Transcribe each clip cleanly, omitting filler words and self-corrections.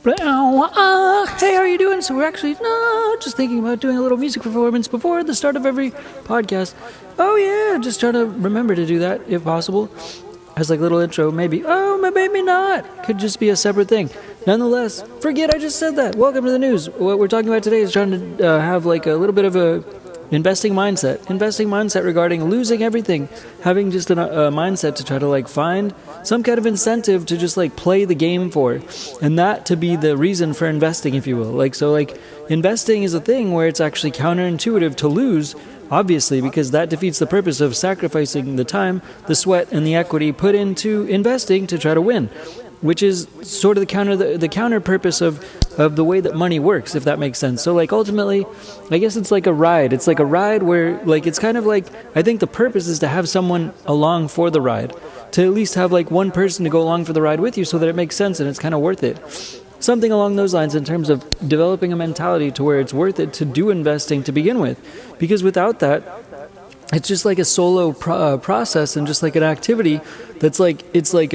Hey, how are you doing? So we're actually just thinking about doing a little music performance before the start of every podcast. Oh yeah, just trying to remember to do that if possible. As like little intro, maybe. Oh, maybe not. Could just be a separate thing. Nonetheless, forget I just said that. Welcome to the news. What we're talking about today is trying to have like a little bit of a investing mindset regarding losing everything, having just a mindset to try to like find some kind of incentive to just like play the game for, and that to be the reason for investing, if you will. Like investing is a thing where it's actually counterintuitive to lose, obviously, because that defeats the purpose of sacrificing the time, the sweat, and the equity put into investing to try to win, which is sort of the counter purpose of the way that money works, if that makes sense. So like ultimately, I guess it's like a ride. It's like a ride where like it's kind of like, I think the purpose is to have someone along for the ride, to at least have like one person to go along for the ride with you so that it makes sense and it's kind of worth it. Something along those lines in terms of developing a mentality to where it's worth it to do investing to begin with. Because without that, it's just like a solo process and just like an activity that's like, it's like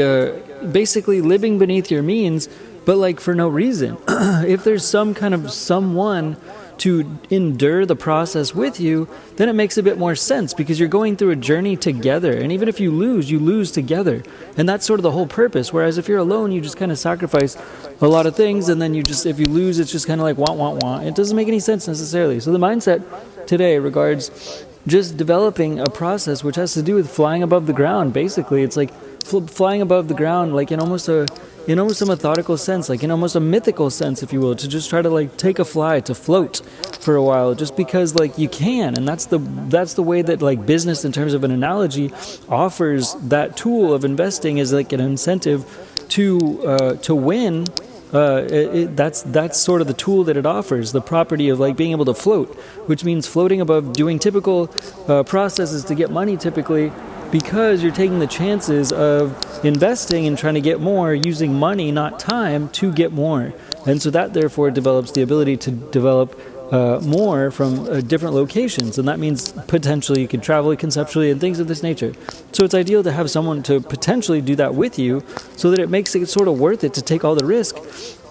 basically living beneath your means, but like for no reason. If there's some kind of someone to endure the process with you, then it makes a bit more sense because you're going through a journey together. And even if you lose together. And that's sort of the whole purpose. Whereas if you're alone, you just kind of sacrifice a lot of things. And then you just, if you lose, it's just kind of like want. It doesn't make any sense necessarily. So the mindset today regards just developing a process which has to do with flying above the ground. Basically, it's like flying above the ground, like in almost a methodical sense, like in almost a mythical sense, if you will, to just try to like take a fly, to float for a while, just because like you can. And that's the way that like business, in terms of an analogy, offers that tool of investing as like an incentive to win. That's sort of the tool that it offers, the property of like being able to float, which means floating above, doing typical processes to get money typically, because you're taking the chances of investing and trying to get more using money, not time, to get more. And so that therefore develops the ability to develop more from different locations. And that means potentially you could travel conceptually and things of this nature. So it's ideal to have someone to potentially do that with you so that it makes it sort of worth it to take all the risk.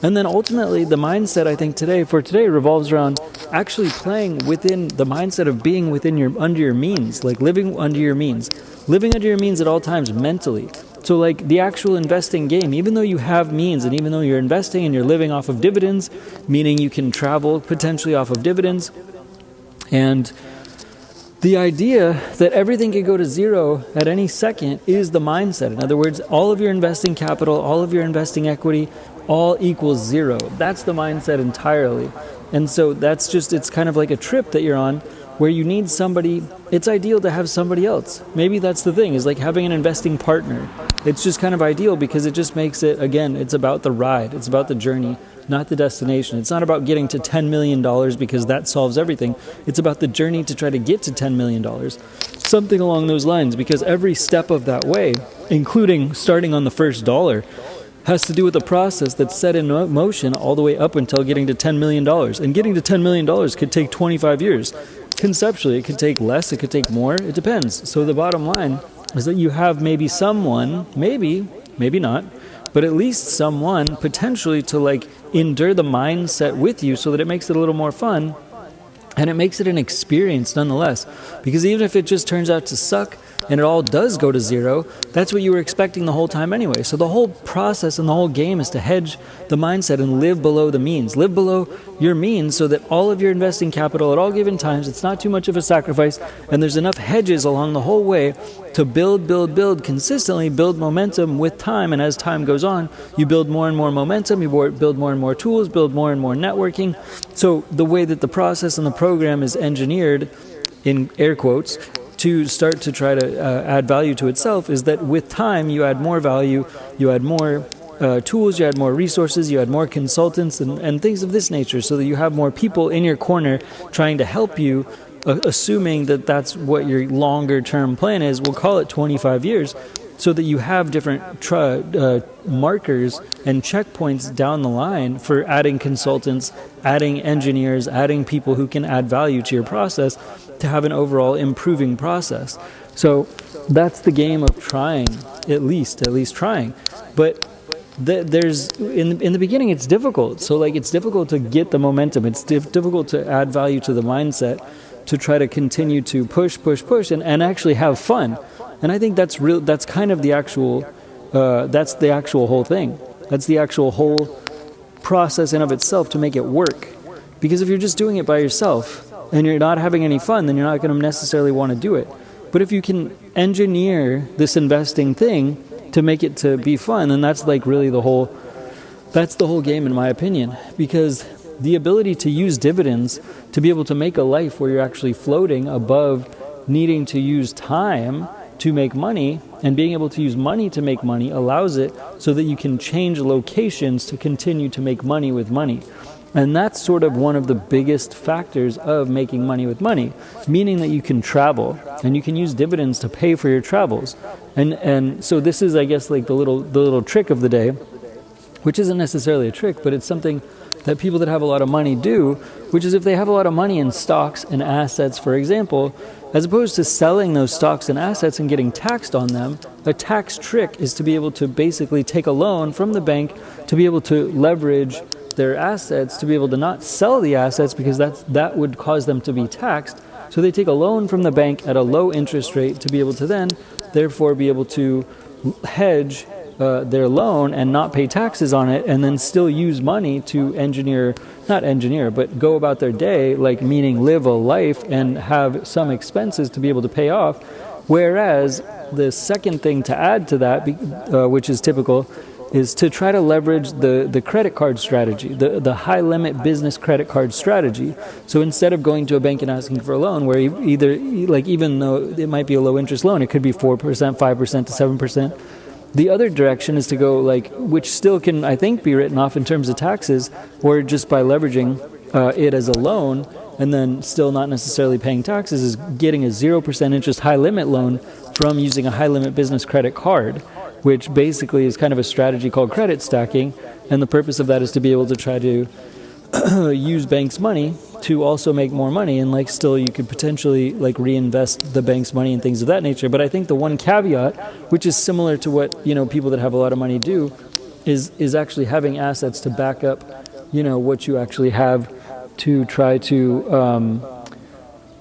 And then ultimately the mindset, I think for today revolves around actually playing within the mindset of being under your means, like living under your means at all times mentally. So like the actual investing game, even though you have means and even though you're investing and you're living off of dividends, meaning you can travel potentially off of dividends, and the idea that everything could go to zero at any second is the mindset. In other words, all of your investing capital, all of your investing equity, all equals zero. That's the mindset entirely. And so it's kind of like a trip that you're on where you need somebody. It's ideal to have somebody else. Maybe that's the thing, is like having an investing partner. It's just kind of ideal because it just makes it, again, it's about the ride. It's about the journey, not the destination. It's not about getting to $10 million because that solves everything. It's about the journey to try to get to $10 million. Something along those lines, because every step of that way, including starting on the first dollar, has to do with the process that's set in motion all the way up until getting to $10 million. And getting to $10 million could take 25 years. Conceptually, it could take less, it could take more, it depends. So the bottom line is that you have maybe someone, maybe not, but at least someone potentially to like endure the mindset with you so that it makes it a little more fun and it makes it an experience nonetheless. Because even if it just turns out to suck and it all does go to zero, that's what you were expecting the whole time anyway. So the whole process and the whole game is to hedge the mindset and live below the means. Live below your means so that all of your investing capital at all given times, it's not too much of a sacrifice, and there's enough hedges along the whole way to build consistently, build momentum with time. And as time goes on, you build more and more momentum, you build more and more tools, build more and more networking. So the way that the process and the program is engineered, in air quotes, to start to try to add value to itself is that with time you add more value, you add more tools, you add more resources, you add more consultants and things of this nature, so that you have more people in your corner trying to help you, assuming that that's what your longer term plan is. We'll call it 25 years, so that you have different markers and checkpoints down the line for adding consultants, adding engineers, adding people who can add value to your process to have an overall improving process. So that's the game of trying, at least trying. But there's in the beginning it's difficult. So like it's difficult to get the momentum. It's difficult to add value to the mindset, to try to continue to push, and actually have fun. And I think that's real. That's kind of the actual. That's the actual whole thing. That's the actual whole process in of itself to make it work. Because if you're just doing it by yourself and you're not having any fun, then you're not going to necessarily want to do it. But if you can engineer this investing thing to make it to be fun, then that's like really that's the whole game in my opinion. Because the ability to use dividends to be able to make a life where you're actually floating above needing to use time to make money, and being able to use money to make money allows it so that you can change locations to continue to make money with money. And that's sort of one of the biggest factors of making money with money, meaning that you can travel and you can use dividends to pay for your travels. And so this is, I guess, like the little trick of the day, which isn't necessarily a trick, but it's something that people that have a lot of money do, which is if they have a lot of money in stocks and assets, for example, as opposed to selling those stocks and assets and getting taxed on them, a tax trick is to be able to basically take a loan from the bank to be able to leverage their assets, to be able to not sell the assets because that would cause them to be taxed. So they take a loan from the bank at a low interest rate to be able to then, therefore, be able to hedge their loan and not pay taxes on it, and then still use money to but go about their day, like meaning live a life and have some expenses to be able to pay off. Whereas the second thing to add to that, which is typical, is to try to leverage the credit card strategy, the high limit business credit card strategy. So instead of going to a bank and asking for a loan, where either, like, even though it might be a low interest loan, it could be 4%, 5% to 7%. The other direction is to go, like, which still can, I think, be written off in terms of taxes, or just by leveraging it as a loan and then still not necessarily paying taxes, is getting a 0% interest high limit loan from using a high limit business credit card, which basically is kind of a strategy called credit stacking. And the purpose of that is to be able to try to use banks' money to also make more money, and like still you could potentially like reinvest the bank's money and things of that nature. But I think the one caveat, which is similar to what people that have a lot of money do, is actually having assets to back up what you actually have, to try to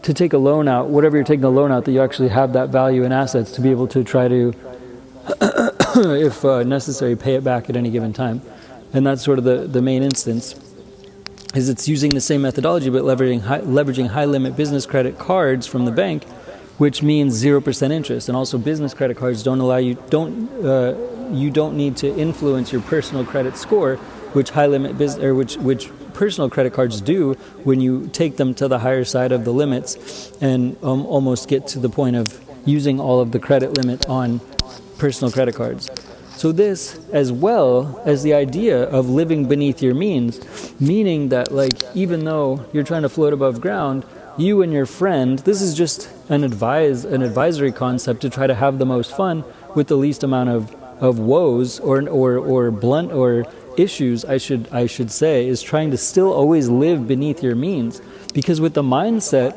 take a loan out, whatever you're taking a loan out, that you actually have that value in assets to be able to try to if necessary pay it back at any given time. And that's sort of the main instance. Is it's using the same methodology but leveraging high limit business credit cards from the bank, which means 0% interest. And also business credit cards don't allow you don't need to influence your personal credit score, which high limit which personal credit cards do when you take them to the higher side of the limits and almost get to the point of using all of the credit limit on personal credit cards. So this, as well as the idea of living beneath your means, meaning that, like, even though you're trying to float above ground, you and your friend, this is just an advisory concept to try to have the most fun with the least amount of woes or blunt or issues, I should say, is trying to still always live beneath your means. Because with the mindset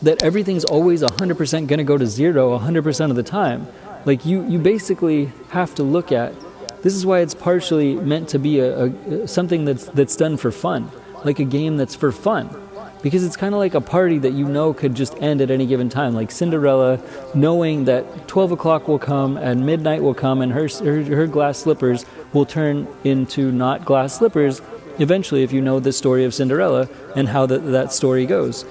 that everything's always 100% going to go to zero 100% of the time, like you basically have to look at, this is why it's partially meant to be a something that's done for fun, like a game that's for fun, because it's kind of like a party that could just end at any given time, like Cinderella, knowing that 12 o'clock will come and midnight will come and her glass slippers will turn into not glass slippers eventually, if you know the story of Cinderella and how that story goes.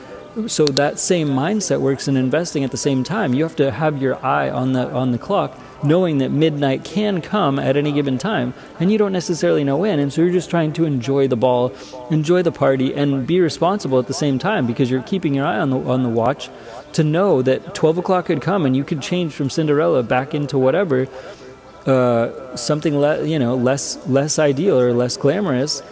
So that same mindset works in investing at the same time. You have to have your eye on the clock, knowing that midnight can come at any given time, and you don't necessarily know when, and so you're just trying to enjoy the ball, enjoy the party, and be responsible at the same time, because you're keeping your eye on the watch to know that 12 o'clock could come and you could change from Cinderella back into whatever, something less ideal or less glamorous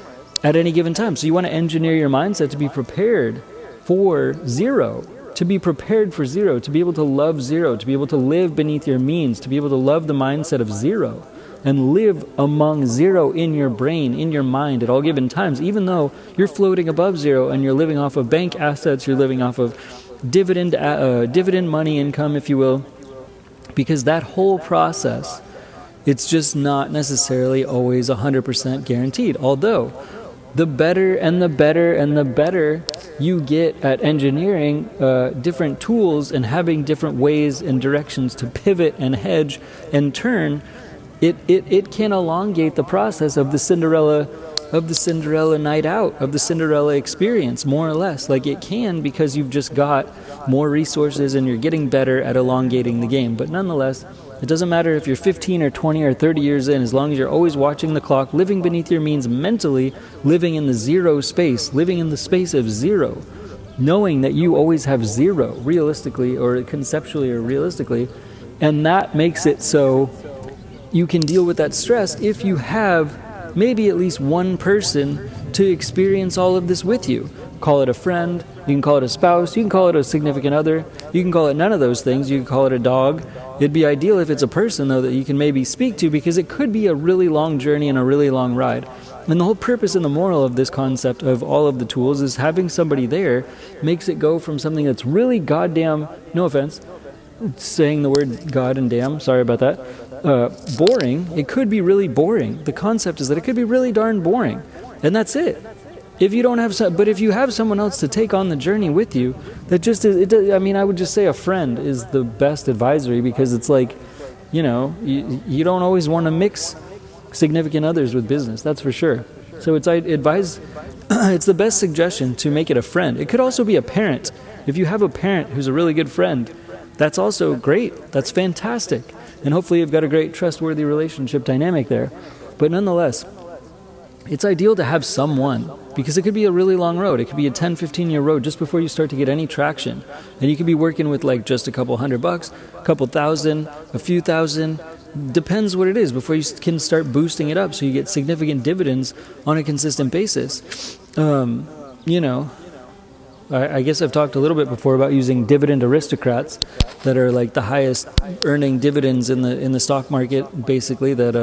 at any given time. So you want to engineer your mindset to be prepared for zero, to be prepared for zero, to be able to love zero, to be able to live beneath your means, to be able to love the mindset of zero and live among zero in your brain, in your mind at all given times, even though you're floating above zero and you're living off of bank assets, you're living off of dividend money income, if you will, because that whole process It's just not necessarily always 100% guaranteed. Although, the better and the better and the better you get at engineering different tools and having different ways and directions to pivot and hedge and turn, it can elongate the process of the Cinderella night out, of the Cinderella experience, more or less. Like, it can, because you've just got more resources and you're getting better at elongating the game. But nonetheless, it doesn't matter if you're 15 or 20 or 30 years in, as long as you're always watching the clock, living beneath your means mentally, living in the zero space, living in the space of zero, knowing that you always have zero, realistically or conceptually or realistically. And that makes it so you can deal with that stress if you have maybe at least one person to experience all of this with you. Call it a friend, you can call it a spouse, you can call it a significant other, you can call it none of those things, you can call it a dog. It'd be ideal if it's a person, though, that you can maybe speak to, because it could be a really long journey and a really long ride. And the whole purpose and the moral of this concept of all of the tools is having somebody there makes it go from something that's really goddamn, no offense, saying the word God and damn, sorry about that, boring. It could be really boring. The concept is that it could be really darn boring, and that's it. If you don't have but if you have someone else to take on the journey with you, that just is, I would just say a friend is the best advisory, because it's like, you don't always want to mix significant others with business, that's for sure. So it's it's the best suggestion to make it a friend. It could also be a parent. If you have a parent who's a really good friend, that's also great. That's fantastic. And hopefully you've got a great, trustworthy relationship dynamic there. But nonetheless, it's ideal to have someone, because it could be a really long road. It could be a 10, 15-year road just before you start to get any traction. And you could be working with like just a couple $100, a couple thousand, a few thousand, depends what it is, before you can start boosting it up so you get significant dividends on a consistent basis. I guess I've talked a little bit before about using dividend aristocrats that are like the highest earning dividends in the stock market, basically, that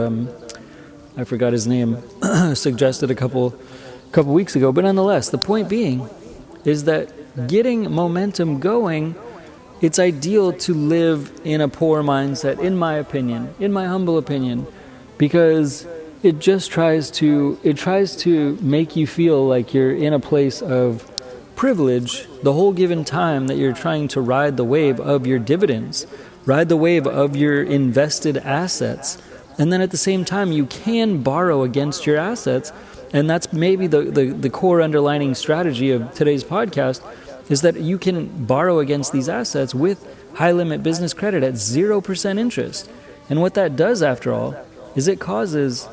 I forgot his name, suggested a couple weeks ago. But nonetheless, the point being is that getting momentum going, it's ideal to live in a poor mindset, in my opinion, in my humble opinion, because it just tries to make you feel like you're in a place of privilege the whole given time that you're trying to ride the wave of your dividends, ride the wave of your invested assets. And then at the same time, you can borrow against your assets. And that's maybe the core underlining strategy of today's podcast, is that you can borrow against these assets with high limit business credit at 0% interest. And what that does, after all, is it causes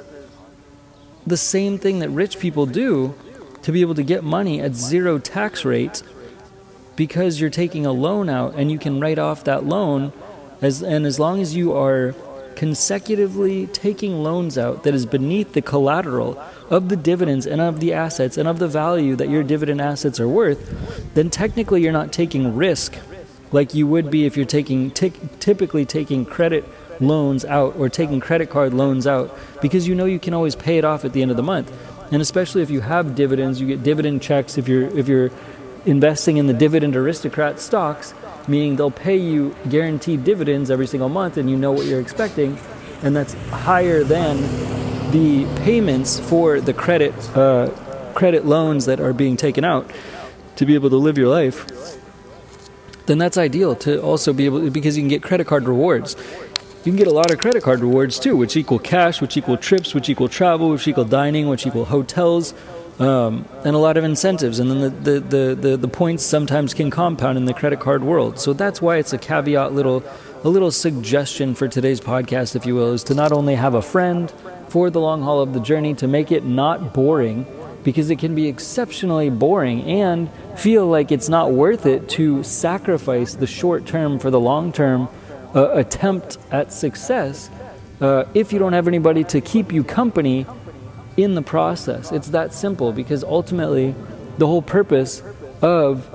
the same thing that rich people do, to be able to get money at zero tax rate, because you're taking a loan out and you can write off that loan, as long as you are consecutively taking loans out that is beneath the collateral of the dividends and of the assets and of the value that your dividend assets are worth, then technically you're not taking risk like you would be if you're typically taking credit loans out or taking credit card loans out, because you can always pay it off at the end of the month. And especially if you have dividends, you get dividend checks if you're investing in the dividend aristocrat stocks, meaning they'll pay you guaranteed dividends every single month, and you know what you're expecting, and that's higher than the payments for the credit loans that are being taken out to be able to live your life. Then that's ideal to also be able, because you can get credit card rewards. You can get a lot of credit card rewards too, which equal cash, which equal trips, which equal travel, which equal dining, which equal hotels, and a lot of incentives. And then the points sometimes can compound in the credit card world. So that's why it's a caveat, a little suggestion for today's podcast, if you will, is to not only have a friend for the long haul of the journey, to make it not boring, because it can be exceptionally boring, and feel like it's not worth it to sacrifice the short term for the long term attempt at success if you don't have anybody to keep you company in the process. It's that simple, because ultimately the whole purpose of,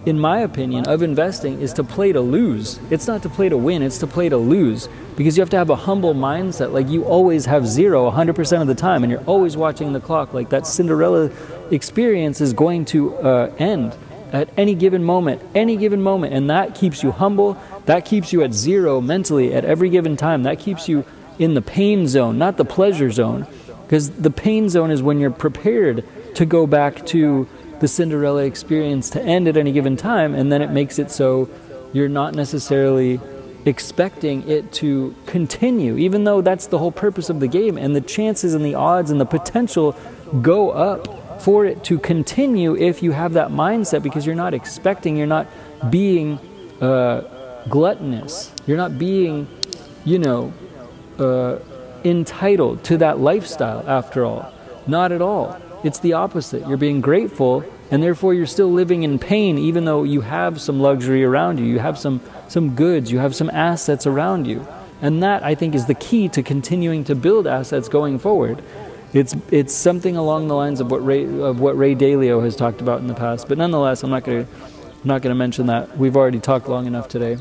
in my opinion, of investing is to play to lose. It's not to play to win, it's to play to lose, because you have to have a humble mindset. Like, you always have zero 100% of the time, and you're always watching the clock. Like, that Cinderella experience is going to end at any given moment, and that keeps you humble. That keeps you at zero mentally at every given time. That keeps you in the pain zone, not the pleasure zone. Because the pain zone is when you're prepared to go back to the Cinderella experience to end at any given time, and then it makes it so you're not necessarily expecting it to continue, even though that's the whole purpose of the game, and the chances and the odds and the potential go up for it to continue if you have that mindset, because you're not expecting, you're not being gluttonous, you're not being, entitled to that lifestyle after all. Not at all. It's the opposite. You're being grateful, and therefore you're still living in pain, even though you have some luxury around you, you have some goods, you have some assets around you. And that, I think, is the key to continuing to build assets going forward. It's something along the lines of what Ray Dalio has talked about in the past. But nonetheless, I'm not going to mention that. We've already talked long enough today.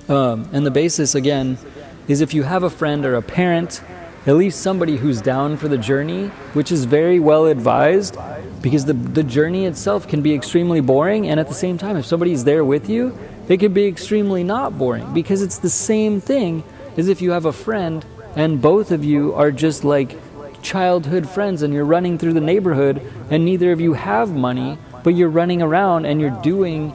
And the basis, again, is if you have a friend or a parent, at least somebody who's down for the journey, which is very well advised, because the journey itself can be extremely boring, and at the same time, if somebody's there with you, it can be extremely not boring, because it's the same thing as if you have a friend and both of you are just like childhood friends and you're running through the neighborhood and neither of you have money, but you're running around and you're doing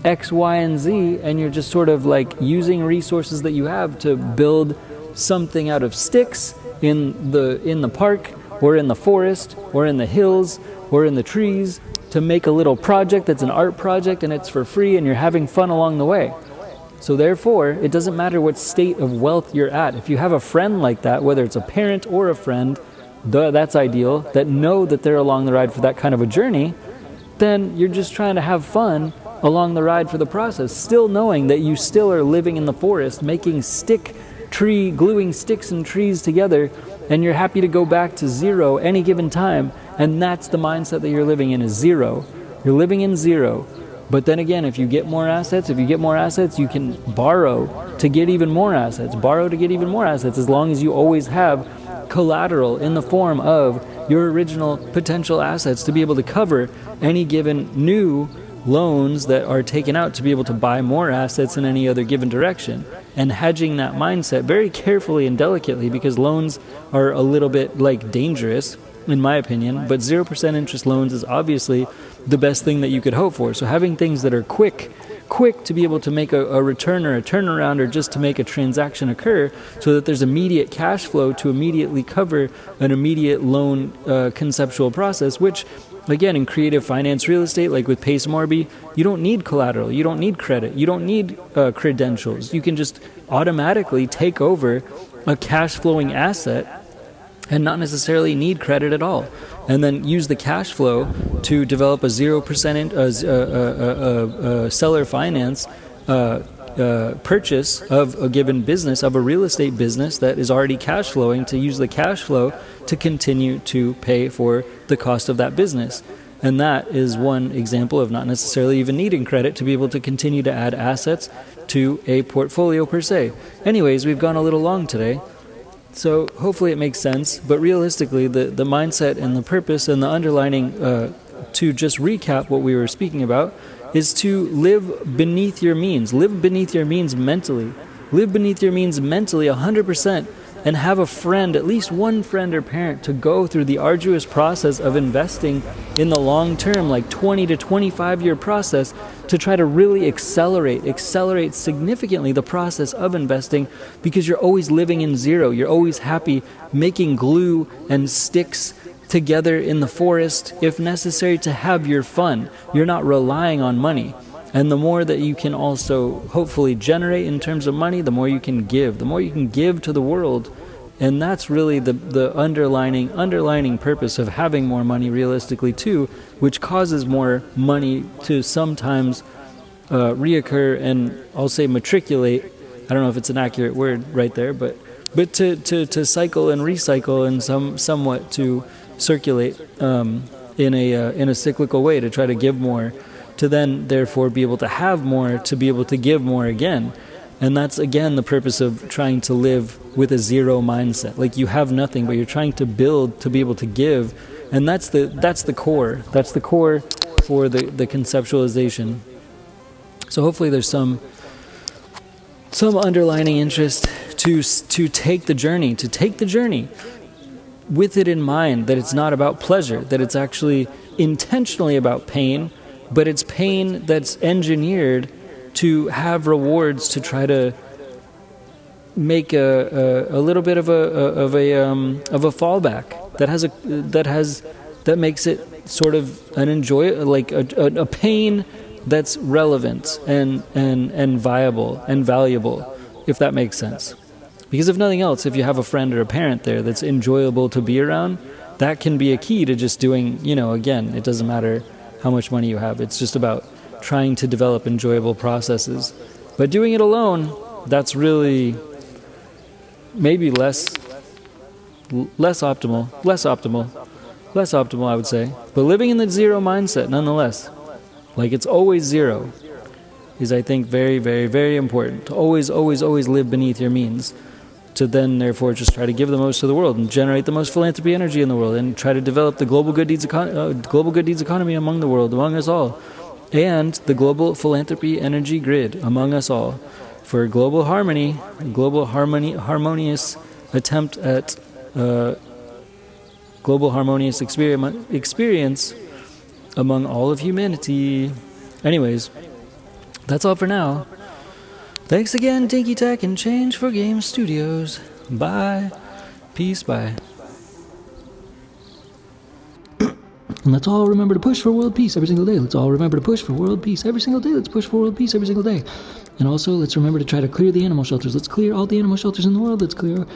X, Y, and Z, and you're just sort of like using resources that you have to build something out of sticks in the park or in the forest or in the hills or in the trees to make a little project that's an art project, and it's for free and you're having fun along the way. So therefore, it doesn't matter what state of wealth you're at. If you have a friend like that, whether it's a parent or a friend, that's ideal, that know that they're along the ride for that kind of a journey, then you're just trying to have fun along the ride for the process, still knowing that you still are living in the forest, making gluing sticks and trees together, and you're happy to go back to zero any given time. And that's the mindset that you're living in, is zero. You're living in zero. But then again, if you get more assets, you can borrow to get even more assets. Borrow to get even more assets, as long as you always have collateral in the form of your original potential assets to be able to cover any given new loans that are taken out to be able to buy more assets in any other given direction. And hedging that mindset very carefully and delicately, because loans are a little bit dangerous, in my opinion, but 0% interest loans is obviously the best thing that you could hope for. So having things that are quick to be able to make a return or a turnaround, or just to make a transaction occur, so that there's immediate cash flow to immediately cover an immediate loan conceptual process, which, again, in creative finance real estate, like with Pace Morby, you don't need collateral, you don't need credit, you don't need credentials. You can just automatically take over a cash flowing asset and not necessarily need credit at all, and then use the cash flow to develop a 0% seller finance purchase of a given business, of a real estate business that is already cash flowing, to use the cash flow to continue to pay for the cost of that business. And that is one example of not necessarily even needing credit to be able to continue to add assets to a portfolio per se. Anyways, we've gone a little long today, so hopefully it makes sense. But realistically, the mindset and the purpose and the underlining, to just recap what we were speaking about, is to live beneath your means. Live beneath your means mentally. Live beneath your means mentally 100%, and have a friend, at least one friend or parent, to go through the arduous process of investing in the long term, like 20 to 25 year process, to try to really accelerate significantly the process of investing, because you're always living in zero. You're always happy making glue and sticks together in the forest, if necessary, to have your fun. You're not relying on money. And the more that you can also hopefully generate in terms of money, the more you can give. The more you can give to the world. And that's really the underlining purpose of having more money realistically too, which causes more money to sometimes reoccur, and I'll say matriculate. I don't know if it's an accurate word right there, but to cycle and recycle, and somewhat to circulate in a cyclical way, to try to give more, to then therefore be able to have more, to be able to give more again. And that's, again, the purpose of trying to live with a zero mindset. Like, you have nothing, but you're trying to build to be able to give. And that's the core. That's the core for the conceptualization. So hopefully there's some underlining interest to take the journey with it in mind, that it's not about pleasure, that it's actually intentionally about pain, but it's pain that's engineered to have rewards, to try to make a little bit of a fallback that makes it sort of an like a pain that's relevant and viable and valuable, if that makes sense. Because if nothing else, if you have a friend or a parent there that's enjoyable to be around, that can be a key to just doing, again, it doesn't matter how much money you have. It's just about trying to develop enjoyable processes. But doing it alone, that's really maybe less optimal, I would say. But living in the zero mindset, nonetheless, like it's always zero, is, I think, very, very, very important. To always, always, always live beneath your means. To then, therefore, just try to give the most to the world and generate the most philanthropy energy in the world, and try to develop the global good deeds economy among the world, among us all, and the global philanthropy energy grid among us all, for global harmonious attempt at global harmonious experience among all of humanity. Anyways, that's all for now. Thanks again, Tinky Tack and Change for Game Studios. Bye. Peace, bye. And let's all remember to push for world peace every single day. Let's all remember to push for world peace every single day. Let's push for world peace every single day. And also, let's remember to try to clear the animal shelters. Let's clear all the animal shelters in the world. Let's clear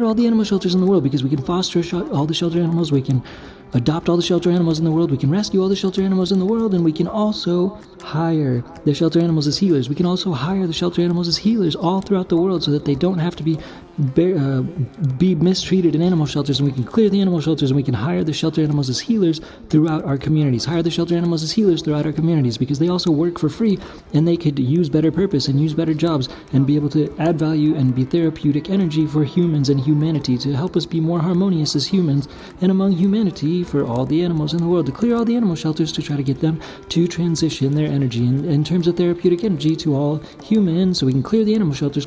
all the animal shelters in the world, because we can foster all the shelter animals. We can adopt all the shelter animals in the world. We can rescue all the shelter animals in the world. And we can also hire the shelter animals as healers. We can also hire the shelter animals as healers all throughout the world, so that they don't have to be mistreated in animal shelters. And we can clear the animal shelters, and we can hire the shelter animals as healers throughout our communities. Hire the shelter animals as healers throughout our communities, because they also work for free, and they could use better purpose and use better jobs and be able to add value and be therapeutic energy for humans and humanity, to help us be more harmonious as humans and among humanity, for all the animals in the world, to clear all the animal shelters, to try to get them to transition their energy in terms of therapeutic energy to all humans, so we can clear the animal shelters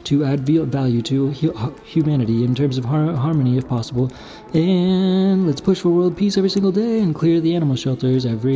to add value to humanity in terms of harmony, if possible. And let's push for world peace every single day and clear the animal shelters every